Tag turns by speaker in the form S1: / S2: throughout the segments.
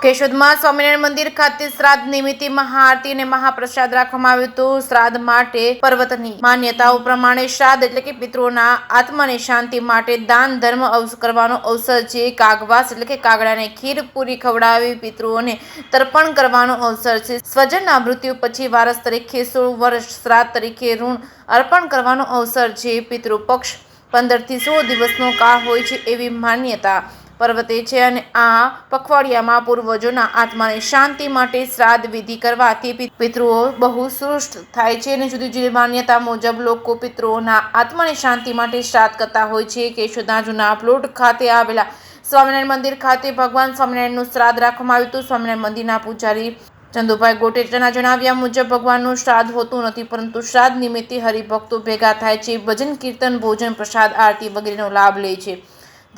S1: કેશોદમાં સ્વામિનારાયણ મંદિર ખાતે શ્રાદ્ધ નિમિત્તે મહાઆરતી અને મહાપ્રસાદ રાખવામાં આવ્યો હતો। શ્રાદ્ધ માટે પર્વતની માન્યતાઓ પ્રમાણે શ્રાદ્ધ એટલે કે પિતૃઓના આત્માને શાંતિ માટે દાન ધર્મ કરવાનો અવસર છે। કાગવાસ એટલે કે કાગડાને ખીર પૂરી ખવડાવી પિતૃઓને તર્પણ કરવાનો અવસર છે। સ્વજનના મૃત્યુ પછી વારસ તરીકે 16 વર્ષ શ્રાદ્ધ તરીકે ઋણ અર્પણ કરવાનો અવસર છે। પિતૃ પક્ષ 15 થી 16 દિવસનો કાળ હોય છે એવી માન્યતા પર્વતે છે અને આ પખવાડિયામાં પૂર્વજોના આત્માને શાંતિ માટે શ્રાદ્ધ વિધિ કરવાથી પિતૃઓ બહુ સૃષ્ટ થાય છે અને જુદી જુદી માન્યતા મુજબ લોકો પિતૃઓના આત્માની શાંતિ માટે શ્રાદ્ધ કરતા હોય છે। કેશોદના જૂના પ્લોટ ખાતે આવેલા સ્વામિનારાયણ મંદિર ખાતે ભગવાન સ્વામિનારાયણનું શ્રાદ્ધ રાખવામાં આવ્યું હતું। સ્વામિનારાયણ મંદિરના પૂજારી ચંદુભાઈ ગોટેચાના જણાવ્યા મુજબ ભગવાનનું શ્રાદ્ધ હોતું નથી, પરંતુ શ્રાદ્ધ નિમિત્તે હરિભક્તો ભેગા થાય છે, ભજન કીર્તન ભોજન પ્રસાદ આરતી વગેરેનો લાભ લે છે।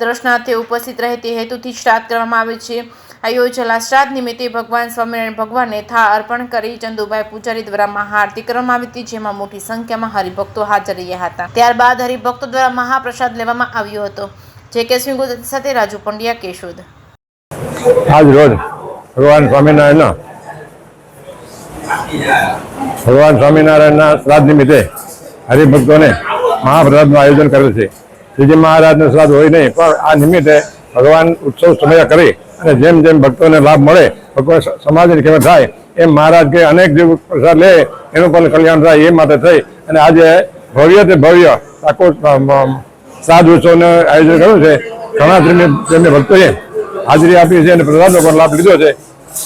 S1: દર્શનાર્થીઓ ઉપસ્થિત રહે તે હેતુથી શ્રાદ્ધ કરવામાં આવે છે। આ યોજેલા શ્રાદ્ધ નિમિત્તે ભગવાન સ્વામિનારાયણ ભગવાનને થાળ અર્પણ કરી ચંદુભાઈ પૂજારી દ્વારા મહાઆરતી કરવામાં આવી હતી, જેમાં મોટી સંખ્યામાં હરિભક્તો હાજર રહ્યા હતા। ત્યારબાદ હરિભક્તો દ્વારા મહાપ્રસાદ લેવામાં આવ્યો હતો। જે કે સિંહ સાથે રાજુ પંડ્યા, કેશોદ।
S2: આજ રોજ ભગવાન સ્વામિનારાયણના શ્રાદ્ધ નિમિત્તે હરિભક્તોને મહાપ્રસાદનું આયોજન કરેલ છે। શ્રીજી મહારાજનું શ્રાદ્ધ હોય નહીં, પણ આ નિમિત્તે ભગવાન ઉત્સવ સમય કરી અને જેમ જેમ ભક્તોને લાભ મળે, ભગવાન સમાજની ખેવત થાય એમ મહારાજ કે અનેક જે પ્રસાદ લે એનું પણ કલ્યાણ થાય એ માટે થઈ અને આજે ભવ્ય તે ભવ્ય આખો શ્રાદ્ધ ઉત્સવનું આયોજન કર્યું છે। ઘણા પ્રેમી ભક્તોએ હાજરી આપી છે અને પ્રસાદનો પણ લાભ લીધો છે।